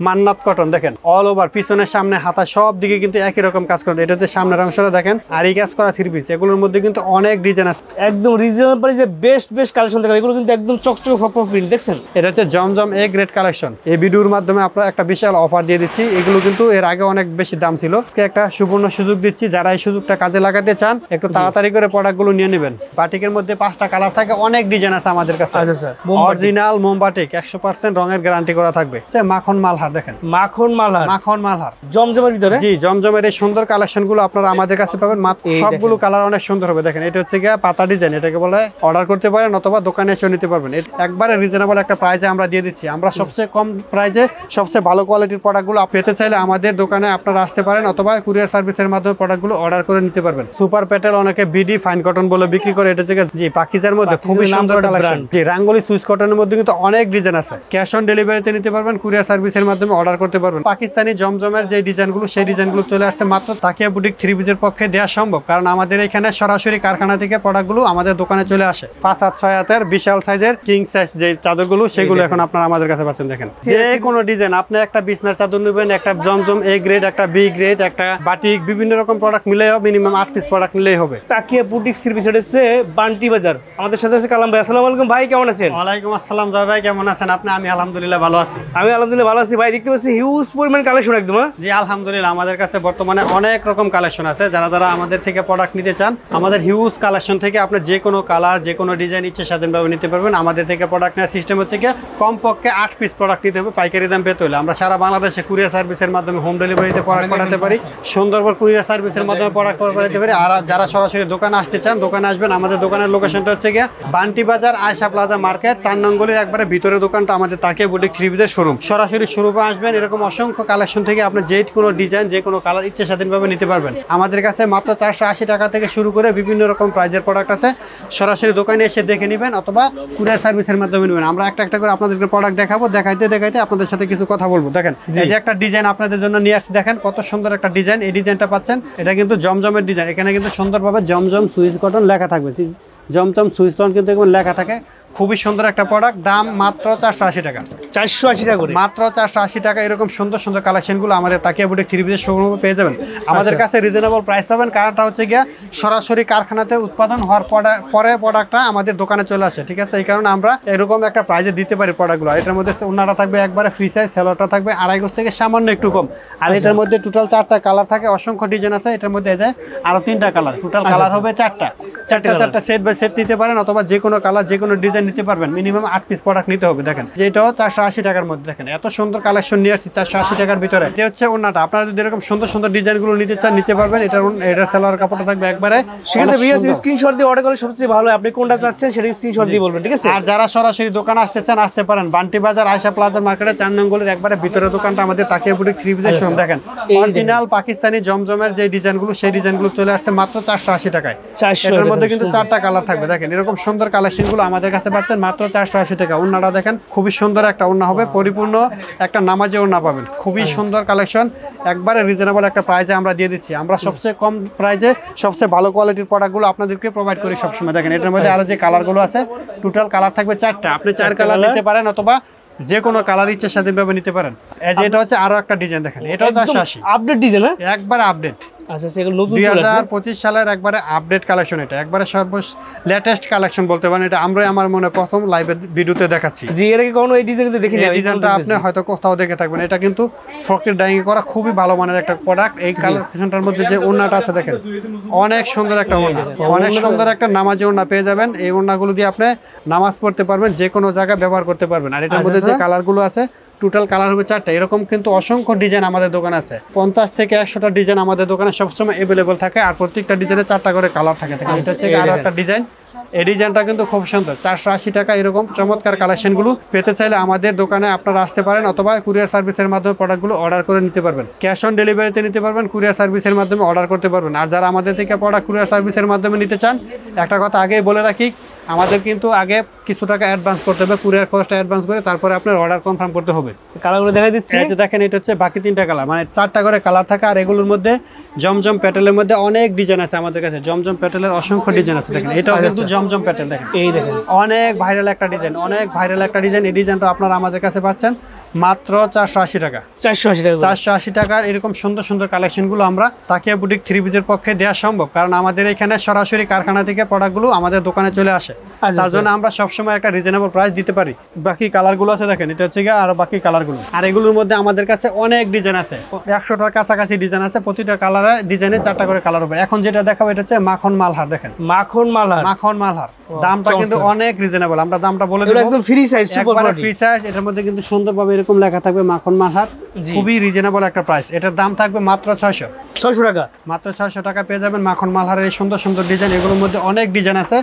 মান্নাত cotton দেখেন all over পিছনের সামনে হাতা সব দিকে কিন্তু একই রকম কাজ করে। এটা হচ্ছে সামনের অংশটা দেখেন আর এই কাজ করা 3 পিস, এগুলোর মধ্যে কিন্তু অনেক ডিজাইন আছে, একদম রিজনেবল প্রাইসে বেস্ট কালেকশন দেখাবো। এগুলো কিন্তু একদম চকচকে ফকফক প্রিন্ট দেখছেন। এটা হচ্ছে জমজম এ গ্রেড কালেকশন। এই ভিডিওর মাধ্যমে আপনারা একটা বিশাল অফার দিয়ে দিচ্ছি। এগুলো কিন্তু এর আগে অনেক বেশি দাম ছিল, আজকে একটা সুবর্ণ সুযোগ দিচ্ছি। যারা এই সুযোগটা কাজে লাগাতে চান একটু তাড়াতাড়ি করে প্রোডাক্টগুলো নিয়ে নেবেন। বাটিকের মধ্যে 5টা কালার থাকে, অনেক ডিজাইন আছে আমাদের কাছে। আচ্ছা স্যার, অরিজিনাল মোমবাটিক 100% রঙের গ্যারান্টি করা থাকবে। মাখন মালহার দেখেন, মাখন মালহার জমজমের ভিতরে। জি, জমজমের এই সুন্দর কালেকশন গুলো আপনারা আমাদের কাছে পাবেন। সবগুলো কালার অনেক সুন্দর হবে। দেখেন এটা হচ্ছে গিয়ে পাতা ডিজাইন, এটাকে বলে অর্ডার করতে পারেন অথবা দোকানে এসে নিতে পারবেন। একবারে রিজনেবল একটা প্রাইসে আমরা দিয়ে দিচ্ছি। আমরা সবচেয়ে কম প্রাইসে সবচেয়ে ভালো কোয়ালিটির প্রোডাক্টগুলো পেতে চাইলে আমাদের দোকানে আপনারা আসতে পারেন অথবা কুরিয়ার সার্ভিসের মাধ্যমে প্রোডাক্টগুলো অর্ডার করে নিতে পারবেন। সুপার প্যাটেল অনেকে বিডি ফাইন কটন বলে বিক্রি করে। এটা থেকে জি পাকিজার মধ্যে খুবই সুন্দর কালেকশন। জি রাঙ্গুলি সুইস কটনের মধ্যে কিন্তু অনেক ডিজাইন আছে। ক্যাশ অন ডেলিভারিতে নিতে পারবেন, কুরিয়ার সার্ভিসের মাধ্যমে অর্ডার করতে পারবেন। পাকিস্তানি জমজমের যে ডিজাইনগুলো সেই ডিজাইনগুলো চলে আসছে মাত্র তাকিয়া বুটিক 3 পিসের পক্ষে দেওয়া সম্ভব, কারণ আমাদের এখানে সরাসরি কারখানা থেকে প্রোডাক্টগুলো আমাদের দোকানে চলে আসে। 5 হাত 6 হাতের বিশাল সাইজের কিং সাইজ যে চাদরগুলো সেগুলো এখন আপনারা আমাদের কাছে পাচ্ছেন। দেখেন যে কোনো ডিজাইন, আপনি একটা বিছনার চাদর নেবেন, একটা জমজম এ গ্রেড, একটা বি গ্রেড, একটা বাটিক, বিভিন্ন রকম প্রোডাক্ট মিলেই হবে। মিনিমাম 8 পিস প্রোডাক্ট নিলেই হবে। তাকিয়া বুটিক 3 পিস হচ্ছে বান্টি বাজার। আমাদের সাথে আছে কালাম ভাই। আসসালামু আলাইকুম ভাই, কেমন আছেন? ওয়ালাইকুম আসসালাম জয় ভাই, কেমন আছেন আপনি? আমি আলহামদুলিল্লাহ ভালো আছি। আমি আলহামদুলিল্লাহ ভালো আছি ভাই। দেখতে পাচ্ছি হিউজ পরিমাণ কালেকশন একদম। জি আলহামদুলিল্লাহ, আমাদের কাছে বর্তমানে অনেক রকম কালেকশন আছে। যারা আমাদের থেকে প্রোডাক্ট নিতে চান, আমাদের হিউজ কালেকশন থেকে আপনি যে কোনো কালার, যে কোনো ডিজাইন ইচ্ছে স্বাধীনভাবে নিতে পারবেন। আমাদের থেকে প্রোডাক্ট নেওয়ার সিস্টেম হচ্ছে কি কমপক্ষে 8 পিস প্রোডাক্ট নিতে হবে পাইকারি দাম পেতে হলে। আমরা সারা বাংলাদেশে কুরিয়ার সার্ভিসের মাধ্যমে হোম ডেলিভারিতে প্রোডাক্ট পাঠাতে পারি। সুন্দরবন কুরিয়ার সার্ভিসের মাধ্যমে প্রোডাক্ট পাঠাতে পারি। আর যারা সরাসরি দোকানে আসতে চান, দোকানে আসবেন। আমাদের দোকানের লোকেশনটা হচ্ছে গিয়ে বান্টি বাজার আয়শা প্লাজা মার্কেট 4 নং গলির একবারে ভিতরে দোকানটা আমাদের তাকিয়া বুটিক 3 পিসের শোরুম। সরাসরি শোরুমে আসবেন, এরকম অসংখ্য কালেকশন থেকে আপনি যে কোনো ডিজাইন, যে কোনো কালার ইচ্ছে স্বাধীনভাবে নিতে পারবেন। আমাদের কাছে মাত্র 480 টাকা থেকে শুরু করে বিভিন্ন রকম প্রাইজের প্রোডাক্ট আছে। সরাসরি দোকানে এসে দেখে নেবেন অথবা কুরিয়ার সার্ভিসের মাধ্যমে নেবেন। আমরা একটা একটা করে আপনাদেরকে প্রোডাক্ট দেখাবো, দেখাইতে আপনাদের সাথে কিছু কথা বলবো। দেখেন এই যে একটা ডিজাইন আপনাদের জন্য নিয়ে আসছি, দেখেন কত সুন্দর একটা ডিজাইন। এই ডিজাইনটা পাচ্ছেন, এটা কিন্তু জমজমের ডিজাইন। এখানে কিন্তু সুন্দরভাবে জমজম সুইচ কটন লেখা থাকবে। জমজম সুইচ কটন কিন্তু এগুলো লেখা থাকে। খুবই সুন্দর একটা প্রোডাক্ট, দাম মাত্র 480 টাকা। 480 টাকা করে, মাত্র 480 টাকা। এরকম সুন্দর সুন্দর কালেকশনগুলো আমাদের তাকিয়া বুটিক 3 পিসের শোরুমে পেয়ে যাবেন। আমাদের কাছে রিজনেবল প্রাইস পাবেন, কারণটা হচ্ছে গিয়া সরাসরি কারখানাতে উৎপাদন হওয়ার পরে প্রোডাক্টটা আমাদের দোকানে চলে আসে। ঠিক আছে, এই কারণে আমরা এরকম একটা প্রাইজে দিতে পারি প্রোডাক্টগুলো। এটার মধ্যে ওনাটা থাকবে একবারে ফ্রি সাইজ, সেলোয়ারটা থাকবে 2.5 গজ থেকে সামান্য একটু কম। আর এটার মধ্যে টোটাল 4টা কালার থাকে, অসংখ্য ডিজাইন আছে। এটার মধ্যে এই যে আরো 3টা কালার, টোটাল কালার হবে 4টা সেট বাই সেট নিতে পারেন অথবা যে কোনো কালার, যে কোনো ডিজাইন নিতে পারবেন। মিনিমাম 8 পিস প্রোডাক্ট নিতে হবে। দেখেন যেটাও 480 টাকার মধ্যে। দেখেন এত সুন্দর কালেকশন নিয়ে আসছি 480 টাকার ভিতরে। এটা হচ্ছে ওন্নাটা। আপনারা যদি এরকম সুন্দর সুন্দর ডিজাইনগুলো নিতে চান, নিতে পারবেন। এটার সেলোয়ার কাপড়টা থাকবে একবারে। সেখানে ভিউয়ার্স স্ক্রিনশট দিয়ে অর্ডার করলে সবচেয়ে ভালো। আপনি কোনটা চাচ্ছেন সেটা স্ক্রিনশট দিয়ে বলবেন, ঠিক আছে? আর যারা সরাসরি দোকানে আসতে চান, আসতে পারেন। বান্টি বাজার আয়শা প্লাজা মার্কেটে 4 নং গলির একবারে ভিতরে দোকানটা আমাদের তাকিয়া বুটিক 3 পিসের শোরুম। দেখেন অরিজিনাল পাকিস্তানি জমজমের যে ডিজাইনগুলো, সেই ডিজাইনগুলো চলে আসছে মাত্র 480 টাকায়। এর মধ্যে কিন্তু 4টা কালার থাকবে। দেখেন এরকম সুন্দর কালেকশনগুলো আমাদের কাছে পাচ্ছেন মাত্র 480 টাকা। ওন্নাটা দেখেন খুবই সুন্দর একটা ওন্না হবে, পরিপূর্ণ একটা নামাজে ওন্না পাবেন। খুবই সুন্দর কালেকশন, একবারে রিজনেবল একটা প্রাইসে আমরা দিয়ে দিচ্ছি। আমরা সবচেয়ে কম প্রাইসে সবচেয়ে ভালো কোয়ালিটির প্রোডাক্টগুলো আপনাদেরকে প্রোভাইড করি সবসময়। দেখেন এটার মধ্যে আরো যে কালারগুলো আছে, টোটাল কালার থাকবে 4টা। আপনি 4 কালার নিতে পারেন অথবা যে কোনো কালার ইচ্ছে স্বাধীনভাবে নিতে পারেন। এই যে এটা হচ্ছে আরো একটা ডিজাইন। দেখেন এটাও 480 আপডেট ডিজাইন, একবার আপডেট। আচ্ছা সেগুলো নতুন 2025 সালের একবারে আপডেট কালেকশন। এটা একবারে লেটেস্ট কালেকশন বলতে পারেন। এটা আমরাই আমার মনে প্রথম লাইভে ভিডিওতে দেখাচ্ছি। জি এর আগে কোনো এই ডিজাইনটা দেখিনি। এই ডিজাইনটা আপনি হয়তো কোথাও দেখে থাকবেন। এটা কিন্তু ফ্রকের ডাইং করা খুবই ভালো মানের একটা প্রোডাক্ট। এই কালেকশনটার মধ্যে যে ওন্নাটা আছে দেখেন অনেক সুন্দর একটা ওন্না, অনেক সুন্দর একটা নামাজি ওন্না পেয়ে যাবেন। এই ওন্নাগুলো দিয়ে আপনি নামাজ পড়তে পারবেন, যে কোনো জায়গায় ব্যবহার করতে পারবেন। আর এটার মধ্যে যে কালারগুলো আছে, টোটাল কালার হবে 4টা। এরকম কিন্তু অসংখ্য ডিজাইন আমাদের দোকানে আছে। 50 থেকে 100টা ডিজাইন আমাদের দোকানে সবসময় অ্যাভেলেবল থাকে। আর প্রত্যেকটা ডিজাইনে 4টা করে কালার থাকে। এটা হচ্ছে আরো একটা ডিজাইন। এই ডিজাইনটা কিন্তু খুব সুন্দর। 480 টাকা এরকম চমৎকার কালেকশনগুলো পেতে চাইলে আমাদের দোকানে আপনারা আসতে পারেন অথবা কুরিয়ার সার্ভিসের মাধ্যমে প্রোডাক্টগুলো অর্ডার করে নিতে পারবেন। ক্যাশ অন ডেলিভারিতে নিতে পারবেন, কুরিয়ার সার্ভিসের মাধ্যমে অর্ডার করতে পারবেন। আর যারা আমাদের থেকে প্রোডাক্ট কুরিয়ার সার্ভিসের মাধ্যমে নিতে চান, একটা কথা আগেই বলে রাখি, আমাদের কিন্তু আগে কিছু টাকা অ্যাডভান্স করতে হবে, কুরিয়ার কস্টটা অ্যাডভান্স করে তারপরে আপনার অর্ডার কনফার্ম করতে হবে। কালারগুলো দেখাই দিচ্ছি। এই যে দেখেন এটা হচ্ছে বাকি 3টা কালার, মানে 4টা করে কালার থাকে। আর এগুলোর মধ্যে জমজম প্যাটেলের মধ্যে অনেক ডিজাইন আছে আমাদের কাছে। জমজম প্যাটেলের অসংখ্য ডিজাইন আছে। দেখেন এটাও কিন্তু জমজম প্যাটেল। দেখেন এই দেখেন অনেক ভাইরাল একটা ডিজাইন, অনেক ভাইরাল একটা ডিজাইন। এই ডিজাইনটা আপনারা আমাদের কাছে পাচ্ছেন মাত্র 480 টাকা। 480 টাকা 480 টাকার এরকম সুন্দর সুন্দর কালেকশনগুলো আমরা তাকিয়া বুটিক থ্রি পিসের পক্ষে দেওয়া সম্ভব, কারণ আমাদের এখানে সরাসরি কারখানা থেকে প্রোডাক্টগুলো আমাদের দোকানে চলে আসে। তার জন্য আমরা সবসময় একটা রিজনেবল প্রাইস দিতে পারি। বাকি কালারগুলো আছে দেখেন, এটা হচ্ছে গিয়ে আর বাকি কালারগুলো। আর এগুলোর মধ্যে আমাদের কাছে অনেক ডিজাইন আছে, 100টার কাছাকাছি ডিজাইন আছে। প্রতিটা কালারে ডিজাইনে 4টা করে কালার হবে। এখন যেটা দেখাবো এটা হচ্ছে মাখন মালহার। দেখেন মাখন মালহার, মাখন মালহার দামটা কিন্তু অনেক রিজনেবল। আমরা দামটা বলে দেব, একদম ফ্রি সাইজ, সুপার একবারে বডি ফ্রি সাইজ। এটার মধ্যে কিন্তু সুন্দরভাবে এরকম লেখা থাকবে মাখন মালহার, খুবই রিজনেবল একটা প্রাইস। এটার দাম থাকবে মাত্র 600 টাকা। মাত্র 600 টাকা পেয়ে যাবেন মাখন মালহারের এই সুন্দর সুন্দর ডিজাইন। এগুলোর মধ্যে অনেক ডিজাইন আছে,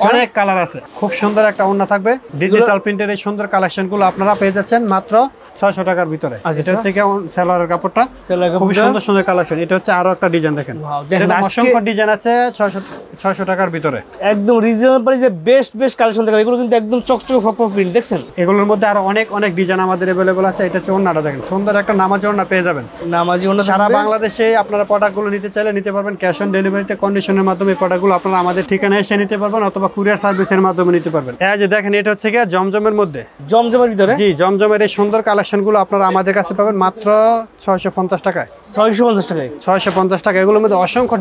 অনেক কালার আছে। খুব সুন্দর একটা ওড়না থাকবে। ডিজিটাল প্রিন্টের এই সুন্দর কালেকশনগুলো আপনারা পেয়ে যাচ্ছেন মাত্র 600 টাকার ভিতরে। এটা হচ্ছে কি সেলোয়ারের কাপড়টা, খুব সুন্দর সুন্দর কালেকশন। এটা হচ্ছে আরো একটা ডিজাইন দেখেন, অসংখ্য ডিজাইন আছে 600 টাকার ভিতরে। একদম রিজনেবল প্রাইসে বেস্ট বেস্ট কালেকশন দেখাবো। এগুলো কিন্তু একদম চকচকে ফকফক প্রিন্ট, দেখছেন? এগুলোর মধ্যে আরো অনেক অনেক ডিজাইন আমাদের अवेलेबल আছে। এটা হচ্ছে ওড়নাটা দেখেন, সুন্দর একটা নামাজি ওড়না পেয়ে যাবেন। নামাজি ওড়না সারা বাংলাদেশে আপনারা প্রোডাক্টগুলো নিতে চাইলে নিতে পারবেন। ক্যাশ অন ডেলিভারিতে কন্ডিশনের মাধ্যমে এই প্রোডাক্টগুলো আপনারা আমাদের ঠিকানায় এসে নিতে পারবেন, অথবা কুরিয়ার সার্ভিসের মাধ্যমে নিতে পারবেন। এই যে দেখেন, এটা হচ্ছে কি জমজমের মধ্যে, জমজমের ভিতরে। জি, জমজমের এই সুন্দর কালেকশনগুলো আপনারা আমাদের কাছে পাবেন মাত্র 650 টাকায়। 650 টাকায়, 650 টাকা। এগুলোর মধ্যে অসংখ্য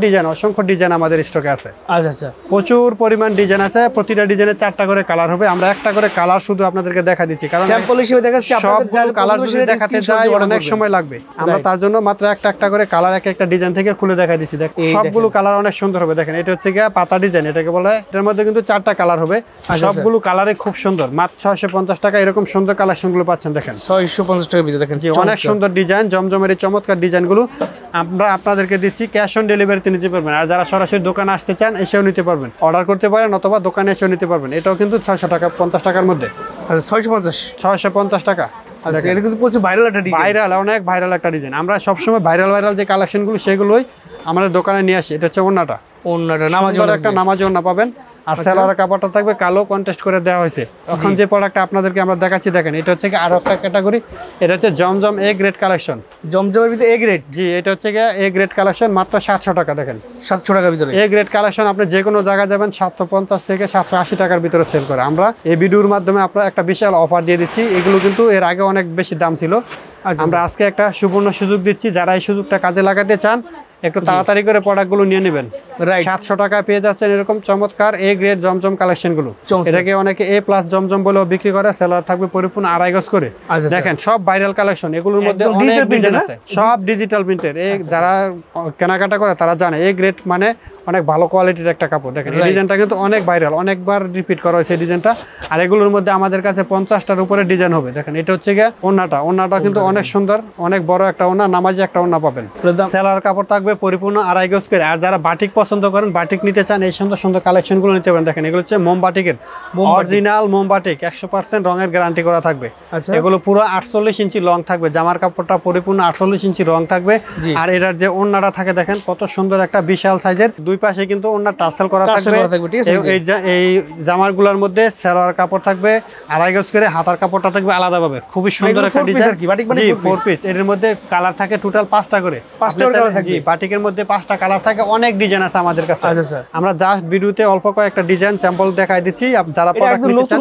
ডিজাইন আমাদের স্টকে আছে। আচ্ছা আচ্ছা, প্রচুর পরিমাণ ডিজাইন আছে। প্রতিটা ডিজাইনে 4টা করে কালার হবে। আমরা একটা করে কালার শুধু আপনাদেরকে দেখা দিচ্ছি, কারণ স্যাম্পল হিসেবে দেখাচ্ছি। সবগুলো কালার যদি দেখাতে যাই অনেক সময় লাগবে। আমরা তার জন্য মাত্র একটা করে কালার একটা ডিজাইন থেকে খুলে দেখা দিচ্ছি। দেখেন সবগুলো কালার অনেক সুন্দর হবে। দেখেন এটা হচ্ছে গিয়ে পাতা ডিজাইন, এটাকে বলে। এটার মধ্যে কিন্তু 4টা কালার হবে, সবগুলো কালারে খুব সুন্দর। মাত্র 650 টাকা এরকম সুন্দর কালেকশনগুলো পাচ্ছেন। দেখেন 650 টাকার ভিতরে দেখেন, জি, অনেক সুন্দর ডিজাইন। জমজমের এই চমৎকার ডিজাইনগুলো আমরা আপনাদেরকে দিচ্ছি ক্যাশ অন ডেলিভারিতে নিতে পারবেন। আর যারা সরাসরি দোকানে আসতে চান এসেও নিতে পারবেন, অর্ডার করতে পারেন, অথবা দোকানে এসেও নিতে পারবেন। এটাও কিন্তু 600 টাকা 50 টাকার মধ্যে। 650 টাকা। আচ্ছা, এটা কিন্তু প্রচুর ভাইরাল একটা ডিজাইন, ভাইরাল, অনেক ভাইরাল একটা ডিজাইন। আমরা সবসময় ভাইরাল যে কালেকশনগুলো সেগুলোই আমাদের দোকানে নিয়ে আসি। এটা হচ্ছে ওড়নাটা, নামাজি একটা নামাজি ওড়না পাবেন। আর সেলোয়ারের কাপড়টা থাকবে কালো, কন্টেস্ট করে দেওয়া হয়েছে। এখন যে প্রোডাক্টটা আপনাদেরকে আমরা দেখাচ্ছি দেখেন, এটা হচ্ছে কি আরো একটা ক্যাটাগরি। এটা হচ্ছে জমজম এ গ্রেড কালেকশন। জমজমের ভিতরে এ গ্রেড, জি, এটা হচ্ছে কি এ গ্রেড কালেকশন। মাত্র 700 টাকা। দেখেন 700 টাকার ভিতরে এ গ্রেড কালেকশন। আপনি যে কোনো জায়গায় যাবেন 750 থেকে 780 টাকার ভিতরে সেল করে। আমরা এই ভিডিওর মাধ্যমে আপনার একটা বিশাল অফার দিয়ে দিচ্ছি। এগুলো কিন্তু এর আগে অনেক বেশি দাম ছিল। আমরা আজকে একটা সুবর্ণ সুযোগ দিচ্ছি। যারা এই সুযোগটা কাজে লাগাতে চান একটু তাড়াতাড়ি করে প্রোডাক্টগুলো নিয়ে নেবেন। 700 টাকায় পেয়ে যাচ্ছেন এরকম চমৎকার এ গ্রেড জমজম কালেকশনগুলো। এটাকে অনেকে এ প্লাস জমজম বলেও বিক্রি করে। সেলার থাকবে পরিপূর্ণ 2.5 গজ করে। দেখেন সব ভাইরাল কালেকশন। এগুলোর মধ্যে অনেক ডিজাইন আছে, সব ডিজিটাল প্রিন্টের। যারা কেনাকাটা করে তারা জানে এ গ্রেড মানে অনেক ভালো কোয়ালিটির একটা কাপড়। দেখেন এই ডিজাইনটা কিন্তু অনেক ভাইরাল, অনেকবার রিপিট করা হয়েছে এই ডিজাইনটা। আর এগুলোর মধ্যে আমাদের কাছে 50টার উপরে ডিজাইন হবে। দেখেন এটা হচ্ছে গিয়ে ওড়নাটা কিন্তু অনেক সুন্দর, অনেক বড় একটা ওড়না, নামাজি একটা ওড়না পাবেন। সেলার কাপড় থাকবে পরিপূর্ণ 2.5 গজ করে। আর যারা বাটিক পছন্দ করেন, বাটিক নিতে চান, এই সুন্দর সুন্দর কালেকশনগুলো নিতে পারেন। দেখেন এগুলো হচ্ছে মোমবাটিকের, অরিজিনাল মোমবাটিক, 100% রঙের গ্যারান্টি করা থাকবে। এগুলো পুরো 48 ইঞ্চি লং থাকবে। জামার কাপড়টা পরিপূর্ণ 48 ইঞ্চি রং থাকবে। আর এটার যে ওড়নাটা থাকে দেখেন কত সুন্দর একটা বিশাল সাইজের। দুই পাশে কিন্তু ওড়না টার্সেল করা থাকবে। এই জামারগুলোর মধ্যে সেলোয়ার কাপড় থাকবে 2.5 গজ করে, হাতার কাপড়টা থাকবে আলাদাভাবে। খুবই সুন্দর একটা ডিজাইন। জি, 4 পিস। এর মধ্যে কালার থাকে টোটাল 5টা করে। 5টা কালার থাকে। জি, বাটিকের মধ্যে 5টা কালার থাকে। অনেক ডিজাইন আছে আমাদের কাছে। আমরা জাস্ট ভিডিওতে অল্প কয়েকটা ডিজাইন স্যাম্পল দেখাই দিচ্ছি। যারা প্রোডাক্ট নিতে চান,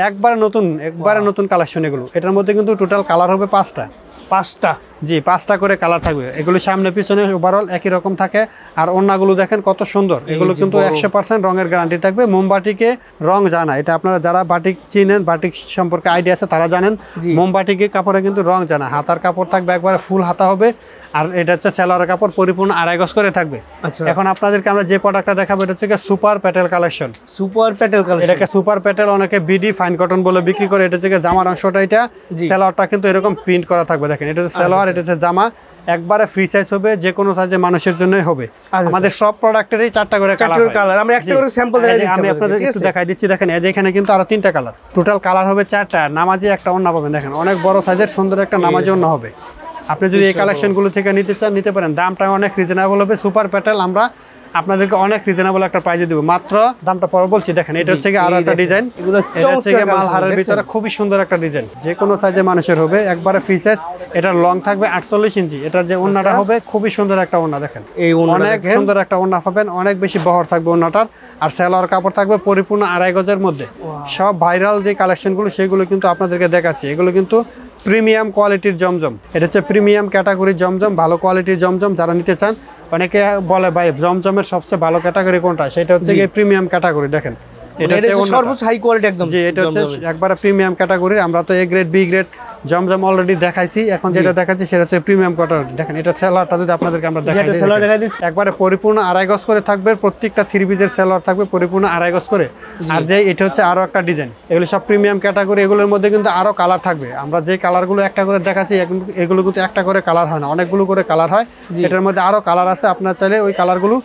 একবারে নতুন কালেকশন এগুলো। এটার মধ্যে কিন্তু টোটাল কালার হবে 5টা। জি, 5টা করে কালার থাকবে। এগুলো সামনে পিছনে ওভারঅল একই রকম থাকে। আর ওড়নাগুলো দেখেন কত সুন্দর। এগুলো কিন্তু 100% রঙের গ্যারান্টি থাকবে। মোমবাটিকে রং জানা, এটা আপনারা যারা বাটিক চিনেন, বাটিক সম্পর্কে আইডিয়া আছে তারা জানেন। মোমবাটিকে কাপড়ে কিন্তু রং জানা। হাতার কাপড় থাকবে একবারে ফুল হাতা হবে। আর এটা হচ্ছে সেলোয়ারের কাপড় পরিপূর্ণ 2.5 গজ করে থাকবে। এখন আপনাদেরকে আমরা যে প্রোডাক্টটা দেখাবো এটা হচ্ছে সুপার প্যাটেল কালেকশন। এটাকে সুপার প্যাটেল, অনেকে বিডি ফাইন কটন বলে বিক্রি করে। এটা থেকে জামার অংশটা, এটা সেলোয়ারটা কিন্তু এরকম প্রিন্ট করা থাকবে। দেখেন এটা হচ্ছে সেলোয়ার, এটা হচ্ছে জামা। একবারে ফ্রি সাইজ হবে, যে কোনো সাইজে মানুষের জন্যই হবে। আমাদের সব প্রোডাক্টেরই 4টা করে কালার। আমরা একটা করে স্যাম্পল দেখাই দিচ্ছি। আমি আপনাদের একটু দেখাই দিচ্ছি। দেখেন এই যে এখানে কিন্তু আরো 3টা কালার। টোটাল কালার হবে 4টা। নামাজি একটা ওড়না পাবেন। দেখেন অনেক বড় সাইজের সুন্দর একটা নামাজি ওড়না হবে। আপনি যদি এই কালেকশনগুলো থেকে নিতে চান নিতে পারেন। দামটা অনেক রিজনেবল হবে। সুপার প্যাটেল আমরা আপনাদেরকে অনেক রিজনেবল একটা প্রাইসে দিব। মাত্র দামটা পরে বলছি। দেখেন এটা হচ্ছে আরো একটা ডিজাইন। এটা হচ্ছে মালহারের ভিতরে খুবই সুন্দর একটা ডিজাইন, যে কোনো সাইজে মানুষের হবে। একবারে ফ্রি সাইজ। এটার লং থাকবে 48 ইঞ্চি। এটার যে ওড়নাটা হবে খুবই সুন্দর একটা ওড়না। দেখেন অনেক সুন্দর একটা ওড়না পাবেন, অনেক বেশি বহর থাকবে ওড়নাটার। আর সেলোয়ার কাপড় থাকবে পরিপূর্ণ 2.5 গজের মধ্যে। সব ভাইরাল যে কালেকশনগুলো সেগুলো কিন্তু আপনাদেরকে দেখাচ্ছি। এগুলো কিন্তু প্রিমিয়াম কোয়ালিটির জমজম। এটা হচ্ছে প্রিমিয়াম ক্যাটাগরির জমজম, ভালো কোয়ালিটির জমজম যারা নিতে চান। অনেকে বলে ভাই জমজমের সবচেয়ে ভালো ক্যাটাগরি কোনটা, সেটা হচ্ছে প্রিমিয়াম ক্যাটাগরি। দেখেন এটা হচ্ছে সর্বোচ্চ হাই কোয়ালিটি একদম। জি, এটা হচ্ছে একবারে প্রিমিয়াম ক্যাটাগরি। আমরা তো এ গ্রেড বি গ্রেড জমজম অলরেডি দেখাইছি, এখন যেটা দেখাচ্ছি সেটা হচ্ছে প্রিমিয়াম ক্যাটাগরি। দেখেন এটা সেলারটা যদি আপনাদেরকে আমরা দেখাই দিই, একবারে পরিপূর্ণ 2.5 গজ করে থাকবে, প্রত্যেকটা 3 পিসের সেলার থাকবে পরিপূর্ণ 2.5 গজ করে। আর যে এটা হচ্ছে আরো একটা ডিজাইন, এগুলো সব প্রিমিয়াম ক্যাটাগরি। এগুলোর মধ্যে কিন্তু আরো কালার থাকবে। আমরা যে কালারগুলো একটা করে দেখাচ্ছি এগুলো কিন্তু একটা করে কালার হয় না, অনেকগুলো করে কালার হয়। এটার মধ্যে আরো কালার আছে, আপনার চাইলে ওই কালারগুলো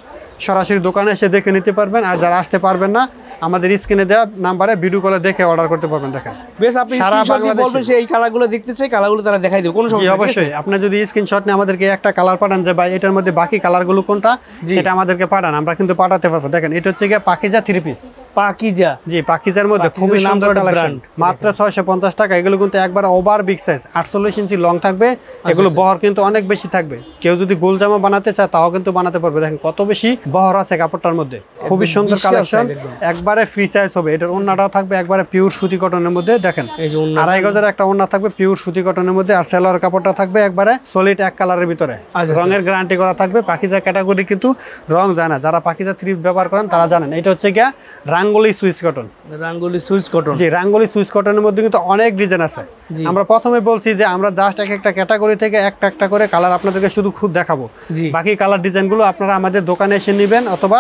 সরাসরি দোকানে এসে দেখে নিতে পারবেন। আর যারা আসতে পারবেন না, আমাদের স্ক্রিনে দেওয়া নাম্বারে ভিডিও কলে দেখে অর্ডার করতে পারবেন। দেখেন বেশ, আপনি স্ক্রিনশট দিয়ে বলবেন যে এই কালারগুলো দেখতে চাই, কালারগুলো তারা দেখাই দেবে, কোনো সমস্যা নেই। অবশ্যই আপনি যদি স্ক্রিনশট নিয়ে আমাদেরকে একটা কালার পাঠান যে ভাই এটার মধ্যে বাকি কালারগুলো কোনটা, সেটা আমাদেরকে পাঠান, আমরা কিন্তু পাঠাতে পারবো। দেখেন এটা হচ্ছে গিয়ে পাকিজা 3 পিস। পাকিজা, জি, পাকিজার মধ্যে খুবই সুন্দর কালেকশন, মাত্র 650 টাকা। এগুলো কিন্তু একবার ওভার বিগ সাইজ, 48 ইঞ্চি লং থাকবে। এগুলো বহর কিন্তু অনেক বেশি থাকবে। কেউ যদি গোল জামা বানাতে চায় তাও কিন্তু বানাতে পারবে। দেখেন কত বেশি বহর আছে কাপড়টার মধ্যে, খুবই সুন্দর কালেকশন, একবারে ফ্রি সাইজ হবে। এটার ওন্নাটাও থাকবে একবারে পিওর সুতি কটনের মধ্যে। দেখেন 2.5 গজের একটা ওন্না থাকবে পিওর সুতি কটনের মধ্যে। আর সেলোয়ার কাপড়টা থাকবে একবারে সলিড এক কালারের ভিতরে, রঙের গ্যারান্টি করা থাকবে। পাকিজা ক্যাটাগরি কিন্তু রং যায় না, যারা পাকিজা 3 ব্যবহার করেন তারা জানেন। এটা হচ্ছে গিয়া রাঙ্গুলি সুইস কটন। রাঙ্গুলি সুইস কটন, জি, রাঙ্গুলি সুইস কটনের মধ্যে কিন্তু অনেক ডিজাইন আছে। আমরা প্রথমে বলছি যে আমরা জাস্ট একটা ক্যাটাগরি থেকে একটা একটা করে কালার আপনাদেরকে শুধু খুব দেখাবো। বাকি কালার ডিজাইনগুলো আপনারা আমাদের দোকানে এসে নেবেন অথবা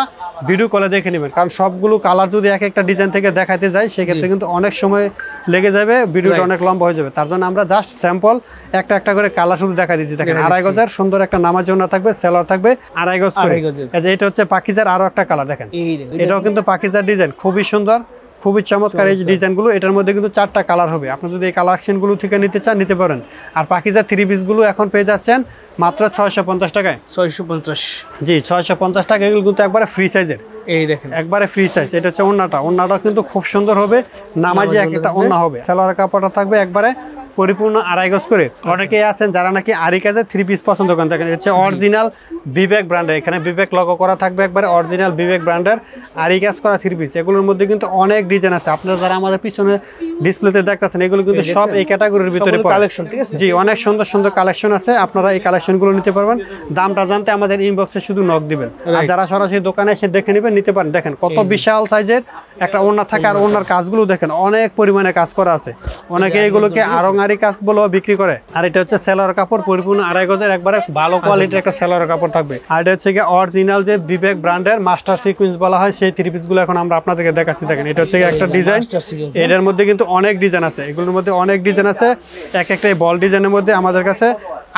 ভিডিও কলে দেখে নেবেন। কারণ সবগুলো কালার যদি এক একটা ডিজাইন থেকে দেখাতে যাই সেক্ষেত্রে কিন্তু অনেক সময় লেগে যাবে, ভিডিওটা অনেক লম্বা হয়ে যাবে। তার জন্য আমরা জাস্ট স্যাম্পল একটা একটা করে কালার শুধু দেখা দিচ্ছি। দেখেন 2.5 গজের সুন্দর একটা নামার জন্য থাকবে, সেলার থাকবে 2.5 গজ করে। এটা হচ্ছে পাকিজার আরো একটা কালার। দেখেন এটাও কিন্তু পাকিজার ডিজাইন, খুবই সুন্দর, খুবই চমৎকার এই ডিজাইনগুলো। এটার মধ্যে কিন্তু 4টা কালার হবে। আপনি যদি এই কালেকশনগুলো থেকে নিতে চান নিতে পারেন। আর পাকিজার 3 পিসগুলো এখন পেয়ে যাচ্ছেন মাত্র 650 টাকায়। 650, জি 650 টাকা। এগুলো কিন্তু একবারে ফ্রি সাইজের, এই দেখেন একবারে ফ্রি সাইজ। এটা হচ্ছে ওন্নাটা কিন্তু খুব সুন্দর হবে, নামাজি একটা ওন্না হবে। সালোয়ার কাপড়টা থাকবে একবারে পরিপূর্ণ 2.5 গজ করে। অনেকেই আছেন যারা নাকি আরি কাজের 3 পিস পছন্দ করেন। দেখেন হচ্ছে অরিজিনাল বিবেক ব্র্যান্ডের, এখানে বিবেক লগো করা থাকবে, একবারে অরিজিনাল বিবেক ব্র্যান্ডের আরি কাজ করা 3 পিস। এগুলোর মধ্যে কিন্তু অনেক ডিজাইন আছে। আপনারা যারা আমাদের পিছনে ডিসপ্লেতে দেখতেছেন এগুলো কিন্তু সব এই ক্যাটাগরির ভিতরে কালেকশন, ঠিক আছে? জি, অনেক সুন্দর সুন্দর কালেকশন আছে, আপনারা এই কালেকশনগুলো নিতে পারবেন। দামটা জানতে আমাদের ইনবক্সে শুধু নক দিবেন। আর যারা সরাসরি দোকানে এসে দেখে নেবেন নিতে পারেন। দেখেন কত বিশাল সাইজের একটা ওন্না থাকে। আর ওন্নার কাজগুলো দেখেন অনেক পরিমাণে কাজ করা আছে। অনেকে এগুলোকে আরঙারি কাজ বলেও বিক্রি করে। আর এটা হচ্ছে সেলোয়ার কাপড় পরিপূর্ণ 2.5 গজের একবারে ভালো কোয়ালিটির একটা সেলোয়ার কাপড় থাকবে। আর এটা হচ্ছে অরিজিনাল যে বিবেক ব্র্যান্ডের মাস্টার সিকোয়েন্স বলা হয় সেই 3 পিসগুলো এখন আমরা আপনাদেরকে দেখাচ্ছি। দেখেন এটা হচ্ছে একটা ডিজাইন, এটার মধ্যে কিন্তু অনেক ডিজাইন আছে। এগুলোর মধ্যে অনেক ডিজাইন আছে। এক একটা বল ডিজাইনের মধ্যে আমাদের কাছে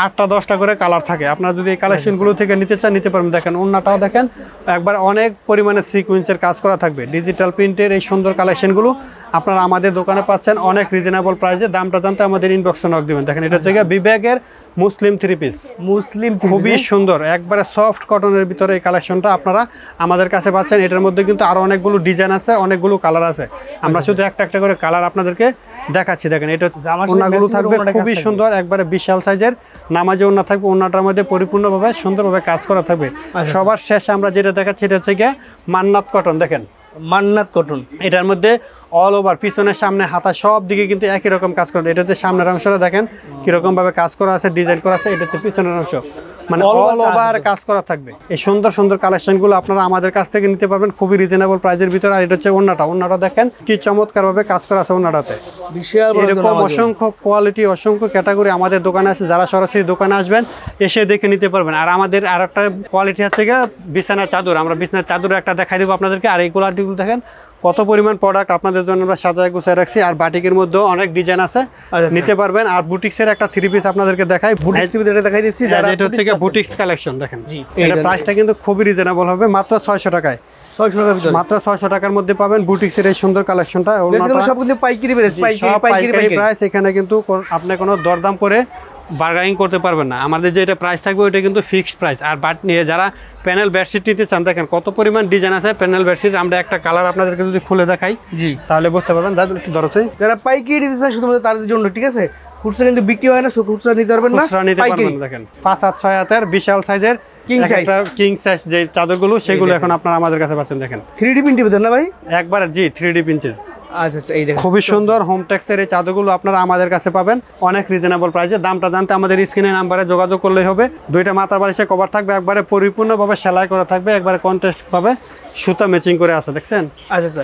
8টা-10টা করে কালার থাকে। আপনারা যদি এই কালেকশনগুলো থেকে নিতে চান নিতে পারবেন। দেখেন ওন্নাটাও দেখেন একবার অনেক পরিমাণে সিকোয়েন্সের কাজ করা থাকবে। ডিজিটাল প্রিন্টের এই সুন্দর কালেকশনগুলো আপনারা আমাদের দোকানে পাচ্ছেন অনেক রিজনেবল প্রাইসে। দামটা জানতে আমাদের ইনবক্সে নক দিবেন। দেখেন এটা হচ্ছে বিবেকের মুসলিম 3 পিস, মুসলিম খুবই সুন্দর, একবারে সফট কটনের ভিতরে এই কালেকশনটা আপনারা আমাদের কাছে পাচ্ছেন। এটার মধ্যে কিন্তু আরো অনেকগুলো ডিজাইন আছে, অনেকগুলো কালার আছে। আমরা শুধু একটা একটা করে কালার আপনাদেরকে দেখাচ্ছি। দেখেন এটা ওন্নাগুলো থাকবে খুবই সুন্দর, একবারে বিশাল সাইজের নামাজি ওন্না থাকবে। ওন্নাটার মধ্যে পরিপূর্ণভাবে সুন্দরভাবে কাজ করা থাকবে। সবার শেষে আমরা যেটা দেখাচ্ছি এটা হচ্ছে গিয়ে মান্নাত কটন। দেখেন মান্নাত কটন, এটার মধ্যে অল ওভার পিছনের সামনে হাতা সব দিকে কিন্তু একই রকম কাজ করা। এটা হচ্ছে সামনের অংশটা দেখেন কিরকম ভাবে কাজ করা আছে, ডিজাইন করা আছে। এটা হচ্ছে পিছনের অংশ, মানে অল ওভার কাজ করা থাকবে। এই সুন্দর সুন্দর কালেকশনগুলো আপনারা আমাদের কাছ থেকে নিতে পারবেন খুবই রিজনেবল প্রাইসের ভিতরে। আর এটা হচ্ছে ওন্নাটা দেখেন কি চমৎকার ভাবে কাজ করা আছে ওন্নাটাতে। এরকম অসংখ্য কোয়ালিটি, অসংখ্য ক্যাটাগরি আমাদের দোকানে আছে। যারা সরাসরি দোকানে আসবেন এসে দেখে নিতে পারবেন। আর আমাদের আর একটা কোয়ালিটি হচ্ছে গিয়ে বিছানার চাদর। আমরা বিছানার চাদর একটা দেখাই দেবো আপনাদেরকে। আর এই কোয়ালিটিগুলো দেখেন কত পরিমাণ প্রোডাক্ট আপনাদের জন্য আমরা সাজায় গুছায় রাখছি। আর বাটিকের মধ্যেও অনেক ডিজাইন আছে, নিতে পারবেন। আর বুটিক্সের একটা 3 পিস আপনাদেরকে দেখাই, বুটিক্সের দেখাই দিচ্ছি। যারা এটা হচ্ছে বুটিক্স কালেকশন দেখেন, এটা প্রাইসটা কিন্তু খুবই রিজনেবল হবে, মাত্র 600 টাকায়। 600 টাকার ভিতরে, মাত্র 600 টাকার মধ্যে পাবেন বুটিক্সের এই সুন্দর কালেকশনটা। সব কিন্তু পাইকারি প্রাইস। এখানে কিন্তু আপনি কোনো দরদাম করে বার্গেনিং করতে পারবেন না। আমাদের যে এটা প্রাইস থাকবে ওইটা কিন্তু ফিক্সড প্রাইস। আর বাট নিয়ে যারা প্যানেল বেডশিট নিতে চান দেখেন কত পরিমাণ ডিজাইন আছে প্যানেল বেডশিট। আমরা একটা কালার আপনাদেরকে যদি খুলে দেখাই জি তাহলে বুঝতে পারবেন। দাদা একটু ধরো, যারা পাইকারি নিতে চান শুধুমাত্র তাদের জন্য, ঠিক আছে? খুচরা কিন্তু বিক্রি হয় না, খুচরা নিতে পারবেন না, পাইকারি। দেখেন 5-6 হাতের বিশাল সাইজের কিং সাইজ যে চাদরগুলো সেগুলো এখন আপনারা আমাদের কাছে পাচ্ছেন। দেখেন 3D প্রিন্টের ভিতর না ভাই? একবারে জি 3D প্রিন্টের। আচ্ছা আচ্ছা, এই দেখেন খুবই সুন্দর হোম টেক্সের এই চাদরগুলো আপনারা আমাদের কাছে পাবেন অনেক রিজনেবল প্রাইসে। দামটা জানতে আমাদের স্ক্রিনে নাম্বারে যোগাযোগ করলেই হবে। দুইটা মাথার বালিশে কভার থাকবে, একবারে পরিপূর্ণভাবে সেলাই করা থাকবে, একবারে কন্ট্রাস্ট ভাবে সুতা ম্যাচিং করে আছে, দেখছেন? আচ্ছা আচ্ছা।